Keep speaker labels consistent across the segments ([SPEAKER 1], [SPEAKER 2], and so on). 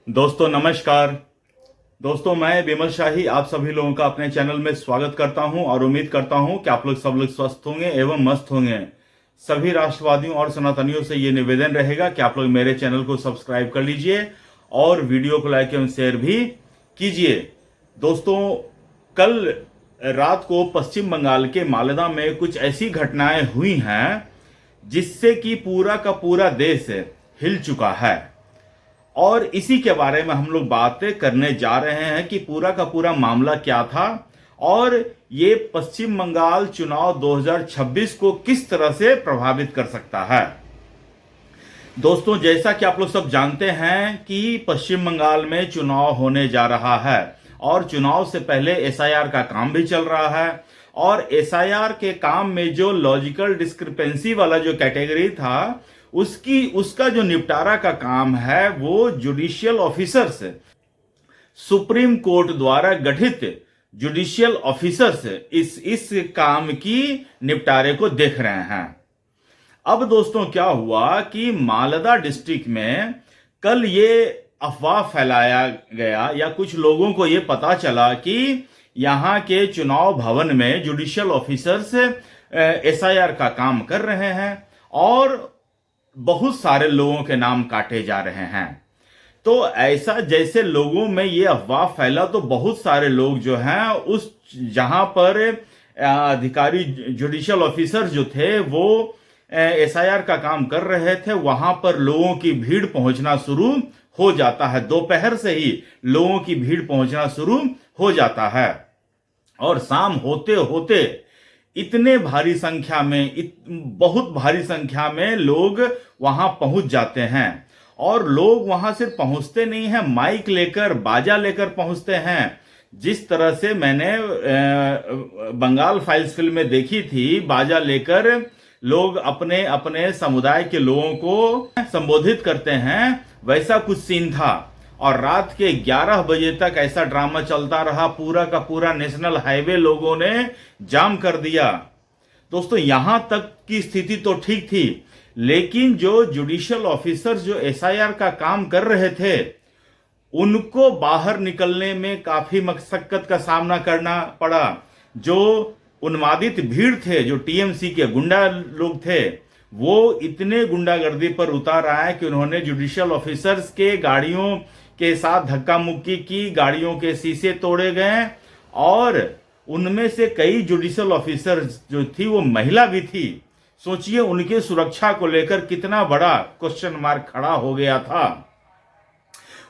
[SPEAKER 1] दोस्तों नमस्कार। दोस्तों मैं विमल शाही आप सभी लोगों का अपने चैनल में स्वागत करता हूं और उम्मीद करता हूं कि आप लोग सब लोग स्वस्थ होंगे एवं मस्त होंगे। सभी राष्ट्रवादियों और सनातनियों से ये निवेदन रहेगा कि आप लोग मेरे चैनल को सब्सक्राइब कर लीजिए और वीडियो को लाइक एवं शेयर भी कीजिए। दोस्तों कल रात को पश्चिम बंगाल के मालदा में कुछ ऐसी घटनाएं हुई हैं जिससे कि पूरा का पूरा देश हिल चुका है और इसी के बारे में हम लोग बात करने जा रहे हैं कि पूरा का पूरा मामला क्या था और ये पश्चिम बंगाल चुनाव 2026 को किस तरह से प्रभावित कर सकता है। दोस्तों जैसा कि आप लोग सब जानते हैं कि पश्चिम बंगाल में चुनाव होने जा रहा है और चुनाव से पहले एसआईआर का काम भी चल रहा है और एसआईआर के काम में जो लॉजिकल डिस्क्रिपेंसी वाला जो कैटेगरी था उसका जो निपटारा का काम है वो जुडिशियल ऑफिसर्स, सुप्रीम कोर्ट द्वारा गठित जुडिशियल ऑफिसर्स इस काम की निपटारे को देख रहे हैं। अब दोस्तों क्या हुआ कि मालदा डिस्ट्रिक्ट में कल ये अफवाह फैलाया गया या कुछ लोगों को ये पता चला कि यहाँ के चुनाव भवन में जुडिशियल ऑफिसर्स एसआईआर का काम कर रहे हैं और बहुत सारे लोगों के नाम काटे जा रहे हैं। तो ऐसा जैसे लोगों में ये अफवाह फैला तो बहुत सारे लोग जो हैं उस जहां पर अधिकारी जुडिशियल ऑफिसर जो थे वो एसआईआर का काम कर रहे थे वहां पर लोगों की भीड़ पहुंचना शुरू हो जाता है। दोपहर से ही लोगों की भीड़ पहुंचना शुरू हो जाता है और शाम होते होते इतने भारी संख्या में बहुत भारी संख्या में लोग वहां पहुंच जाते हैं और लोग वहां सिर्फ पहुंचते नहीं हैं, माइक लेकर बाजा लेकर पहुंचते हैं। जिस तरह से मैंने बंगाल फाइल्स फिल्म में देखी थी, बाजा लेकर लोग अपने अपने समुदाय के लोगों को संबोधित करते हैं, वैसा कुछ सीन था और रात के 11 बजे तक ऐसा ड्रामा चलता रहा। पूरा का पूरा नेशनल हाईवे लोगों ने जाम कर दिया। दोस्तों यहां तक की स्थिति तो ठीक थी, लेकिन जो जुडिशियल ऑफिसर्स जो एसआईआर का काम कर रहे थे उनको बाहर निकलने में काफी मशक्कत का सामना करना पड़ा। जो उन्मादित भीड़ थे, जो टीएमसी के गुंडा लोग थे, वो इतने गुंडागर्दी पर उतार आए कि उन्होंने जुडिशियल ऑफिसर्स के गाड़ियों के साथ धक्का मुक्की की, गाड़ियों के शीशे तोड़े गए और उनमें से कई जुडिशियल ऑफिसर्स जो थी वो महिला भी थी। सोचिए उनके सुरक्षा को लेकर कितना बड़ा क्वेश्चन मार्क खड़ा हो गया था।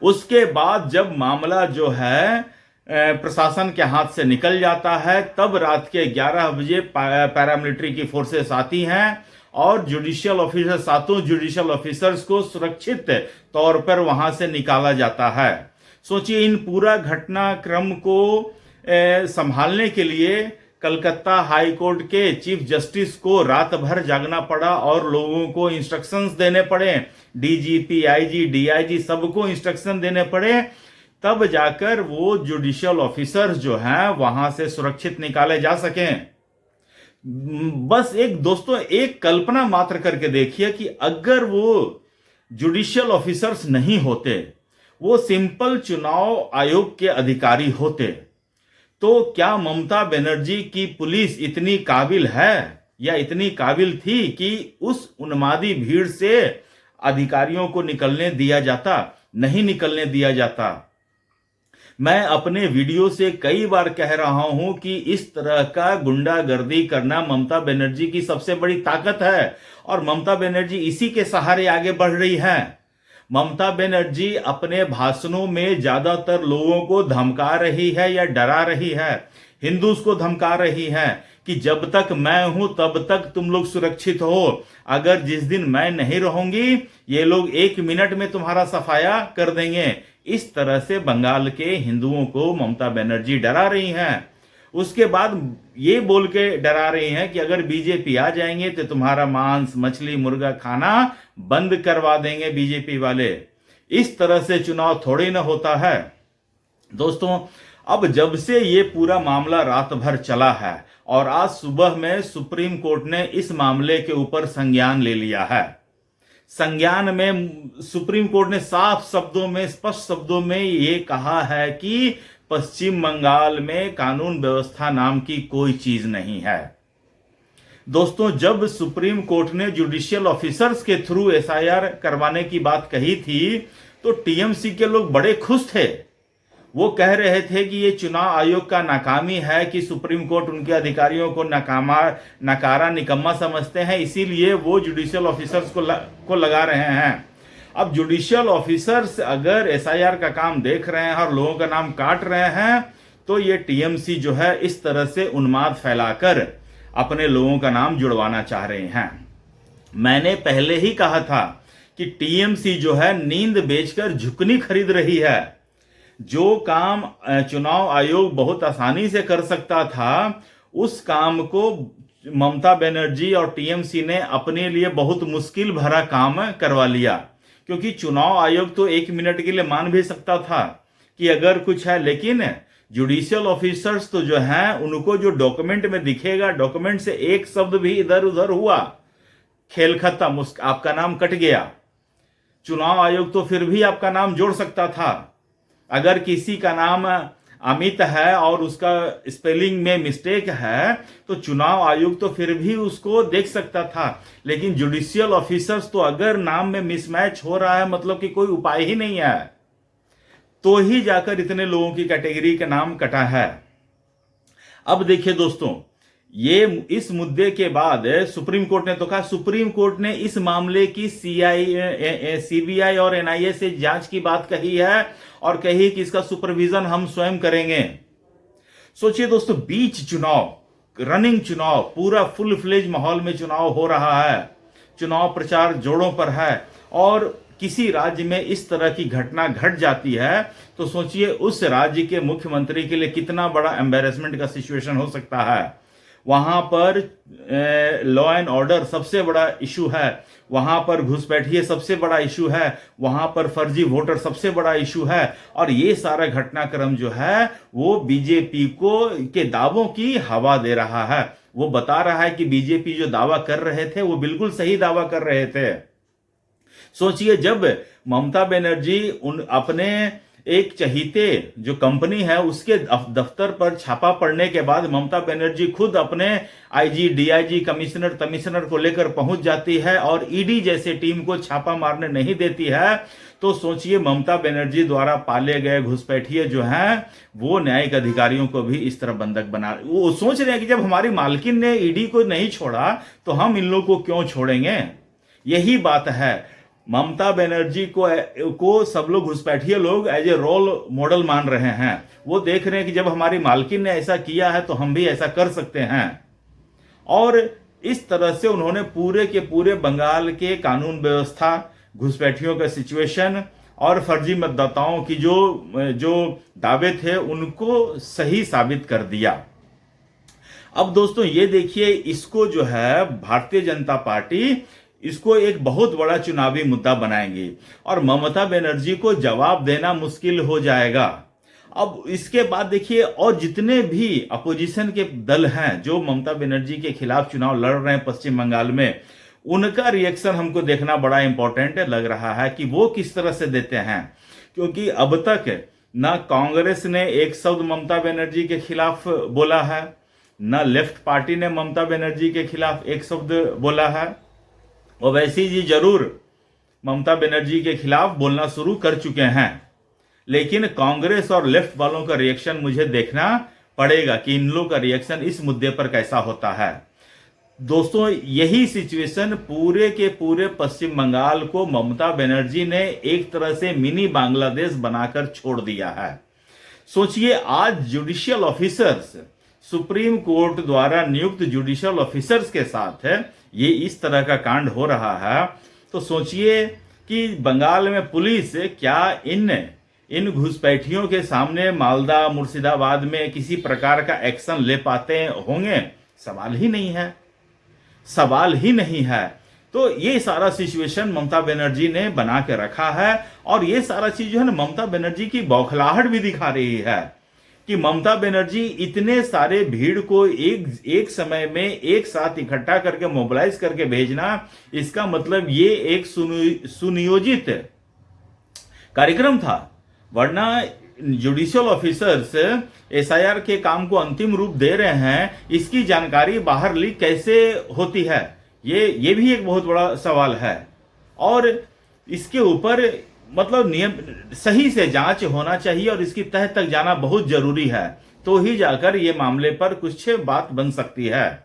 [SPEAKER 1] उसके बाद जब मामला जो है प्रशासन के हाथ से निकल जाता है तब रात के 11 बजे पैरामिलिट्री की फोर्सेस आती हैं और जुडिशियल ऑफिसर, सातों जुडिशियल ऑफिसर्स को सुरक्षित तौर पर वहां से निकाला जाता है। सोचिए इन पूरा घटनाक्रम को संभालने के लिए कलकत्ता हाई कोर्ट के चीफ जस्टिस को रात भर जागना पड़ा और लोगों को इंस्ट्रक्शंस देने पड़े, डीजीपी, आईजी, डीआईजी सबको इंस्ट्रक्शन देने पड़े, तब जाकर वो जुडिशियल ऑफिसर्स जो हैं वहां से सुरक्षित निकाले जा सकें। बस दोस्तों एक कल्पना मात्र करके देखिए कि अगर वो जुडिशियल ऑफिसर्स नहीं होते, वो सिंपल चुनाव आयोग के अधिकारी होते, तो क्या ममता बनर्जी की पुलिस इतनी काबिल है या इतनी काबिल थी कि उस उन्मादी भीड़ से अधिकारियों को निकलने दिया जाता? नहीं निकलने दिया जाता। मैं अपने वीडियो से कई बार कह रहा हूं कि इस तरह का गुंडागर्दी करना ममता बनर्जी की सबसे बड़ी ताकत है और ममता बनर्जी इसी के सहारे आगे बढ़ रही है। ममता बनर्जी अपने भाषणों में ज्यादातर लोगों को धमका रही है या डरा रही है, हिंदूज को धमका रही है कि जब तक मैं हूं तब तक तुम लोग सुरक्षित हो, अगर जिस दिन मैं नहीं रहूंगी ये लोग 1 मिनट में तुम्हारा सफाया कर देंगे। इस तरह से बंगाल के हिंदुओं को ममता बनर्जी डरा रही हैं। उसके बाद ये बोल के डरा रही हैं कि अगर बीजेपी आ जाएंगे तो तुम्हारा मांस, मछली, मुर्गा खाना बंद करवा देंगे बीजेपी वाले। इस तरह से चुनाव थोड़ी ना होता है। दोस्तों अब जब से ये पूरा मामला रात भर चला है और आज सुबह में सुप्रीम कोर्ट ने इस मामले के ऊपर संज्ञान ले लिया है। संज्ञान में सुप्रीम कोर्ट ने साफ शब्दों में, स्पष्ट शब्दों में ये कहा है कि पश्चिम बंगाल में कानून व्यवस्था नाम की कोई चीज नहीं है। दोस्तों, जब सुप्रीम कोर्ट ने जुडिशियल ऑफिसर्स के थ्रू एसआईआर करवाने की बात कही थी तो टीएमसी के लोग बड़े खुश थे। वो कह रहे थे कि ये चुनाव आयोग का नाकामी है कि सुप्रीम कोर्ट उनके अधिकारियों को नकारा निकम्मा समझते हैं, इसीलिए वो जुडिशियल ऑफिसर्स को लगा रहे हैं। अब जुडिशियल ऑफिसर्स अगर एसआईआर का काम देख रहे हैं और लोगों का नाम काट रहे हैं तो ये टीएमसी जो है इस तरह से उन्माद फैलाकर अपने लोगों का नाम जुड़वाना चाह रहे हैं। मैंने पहले ही कहा था कि टीएमसी जो है नींद बेचकर झुकनी खरीद रही है। जो काम चुनाव आयोग बहुत आसानी से कर सकता था, उस काम को ममता बनर्जी और टीएमसी ने अपने लिए बहुत मुश्किल भरा काम करवा लिया। क्योंकि चुनाव आयोग तो 1 मिनट के लिए मान भी सकता था कि अगर कुछ है, लेकिन जुडिशियल ऑफिसर्स तो जो हैं उनको जो डॉक्यूमेंट में दिखेगा, डॉक्यूमेंट से एक शब्द भी इधर उधर हुआ, खेल खत्म, आपका नाम कट गया। चुनाव आयोग तो फिर भी आपका नाम जोड़ सकता था। अगर किसी का नाम अमित है और उसका स्पेलिंग में मिस्टेक है तो चुनाव आयोग तो फिर भी उसको देख सकता था। लेकिन जुडिशियल ऑफिसर्स तो अगर नाम में मिसमैच हो रहा है, मतलब कि कोई उपाय ही नहीं है, तो ही जाकर इतने लोगों की कैटेगरी का नाम कटा है। अब देखिए दोस्तों, ये इस मुद्दे के बाद सुप्रीम कोर्ट ने तो कहा, सुप्रीम कोर्ट ने इस मामले की सीबीआई और एनआईए से जांच की बात कही है और कही कि इसका सुपरविजन हम स्वयं करेंगे। सोचिए दोस्तों, बीच चुनाव, रनिंग चुनाव, पूरा फुल फ्लेज माहौल में चुनाव हो रहा है, चुनाव प्रचार जोरों पर है और किसी राज्य में इस तरह की घटना घट जाती है तो सोचिए उस राज्य के मुख्यमंत्री के लिए कितना बड़ा एम्बैरेसमेंट का सिचुएशन हो सकता है। वहां पर लॉ एंड ऑर्डर सबसे बड़ा इशू है, वहां पर घुसपैठिए सबसे बड़ा इशू है, वहां पर फर्जी वोटर सबसे बड़ा इशू है और ये सारा घटनाक्रम जो है वो बीजेपी के दावों की हवा दे रहा है। वो बता रहा है कि बीजेपी जो दावा कर रहे थे वो बिल्कुल सही दावा कर रहे थे। सोचिए, जब ममता बनर्जी अपने एक चहीते जो कंपनी है उसके दफ्तर पर छापा पड़ने के बाद ममता बनर्जी खुद अपने आईजी, डीआईजी, कमिश्नर को लेकर पहुंच जाती है और ईडी जैसे टीम को छापा मारने नहीं देती है, तो सोचिए ममता बनर्जी द्वारा पाले गए घुसपैठिए जो हैं वो न्यायिक अधिकारियों को भी इस तरह बंधक बना, वो सोच रहे हैं कि जब हमारी मालकिन ने ईडी को नहीं छोड़ा तो हम इन लोगों को क्यों छोड़ेंगे। यही बात है, ममता बनर्जी को सब लोग, घुसपैठिए लोग एज ए रोल मॉडल मान रहे हैं। वो देख रहे हैं कि जब हमारी मालकिन ने ऐसा किया है तो हम भी ऐसा कर सकते हैं। और इस तरह से उन्होंने पूरे के पूरे बंगाल के कानून व्यवस्था, घुसपैठियों का सिचुएशन और फर्जी मतदाताओं की जो दावे थे उनको सही साबित कर दिया। अब दोस्तों ये देखिए, इसको जो है भारतीय जनता पार्टी इसको एक बहुत बड़ा चुनावी मुद्दा बनाएंगे और ममता बनर्जी को जवाब देना मुश्किल हो जाएगा। अब इसके बाद देखिए, और जितने भी अपोजिशन के दल हैं जो ममता बनर्जी के खिलाफ चुनाव लड़ रहे हैं पश्चिम बंगाल में, उनका रिएक्शन हमको देखना बड़ा इंपॉर्टेंट लग रहा है कि वो किस तरह से देते हैं। क्योंकि अब तक ना कांग्रेस ने एक शब्द ममता बनर्जी के खिलाफ बोला है, ना लेफ्ट पार्टी ने ममता बनर्जी के खिलाफ एक शब्द बोला है। ओवैसी जी जरूर ममता बनर्जी के खिलाफ बोलना शुरू कर चुके हैं, लेकिन कांग्रेस और लेफ्ट वालों का रिएक्शन मुझे देखना पड़ेगा कि इन लोगों का रिएक्शन इस मुद्दे पर कैसा होता है। दोस्तों, यही सिचुएशन पूरे के पूरे पश्चिम बंगाल को ममता बनर्जी ने एक तरह से मिनी बांग्लादेश बनाकर छोड़ दिया है। सोचिए, आज जुडिशियल ऑफिसर्स, सुप्रीम कोर्ट द्वारा नियुक्त जुडिशियल ऑफिसर्स के साथ ये इस तरह का कांड हो रहा है, तो सोचिए कि बंगाल में पुलिस क्या इन घुसपैठियों के सामने मालदा, मुर्शिदाबाद में किसी प्रकार का एक्शन ले पाते होंगे? सवाल ही नहीं है, सवाल ही नहीं है। तो ये सारा सिचुएशन ममता बनर्जी ने बना के रखा है और ये सारा चीज जो है ना, ममता बनर्जी की बौखलाहट भी दिखा रही है। कि ममता बनर्जी इतने सारे भीड़ को एक समय में एक साथ इकट्ठा करके मोबिलाइज करके भेजना, इसका मतलब ये एक सुनियोजित कार्यक्रम था। वरना जुडिशियल ऑफिसर्स एसआईआर के काम को अंतिम रूप दे रहे हैं, इसकी जानकारी बाहर लीक कैसे होती है, ये भी एक बहुत बड़ा सवाल है। और इसके ऊपर मतलब नियम सही से जांच होना चाहिए और इसकी तह तक जाना बहुत जरूरी है, तो ही जाकर ये मामले पर कुछ बात बन सकती है।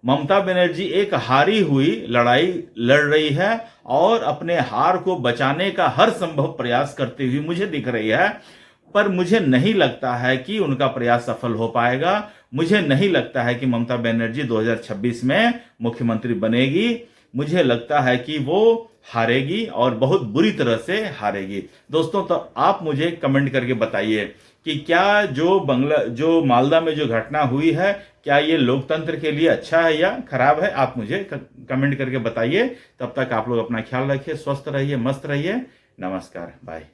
[SPEAKER 1] ममता बनर्जी एक हारी हुई लड़ाई लड़ रही है और अपने हार को बचाने का हर संभव प्रयास करती हुई मुझे दिख रही है, पर मुझे नहीं लगता है कि उनका प्रयास सफल हो पाएगा। मुझे नहीं लगता है कि ममता बनर्जी 2026 में मुख्यमंत्री बनेगी। मुझे लगता है कि वो हारेगी और बहुत बुरी तरह से हारेगी। दोस्तों, तो आप मुझे कमेंट करके बताइए कि क्या जो मालदा में जो घटना हुई है, क्या ये लोकतंत्र के लिए अच्छा है या खराब है? आप मुझे कमेंट करके बताइए। तब तक आप लोग अपना ख्याल रखिए, स्वस्थ रहिए, मस्त रहिए। नमस्कार, बाय।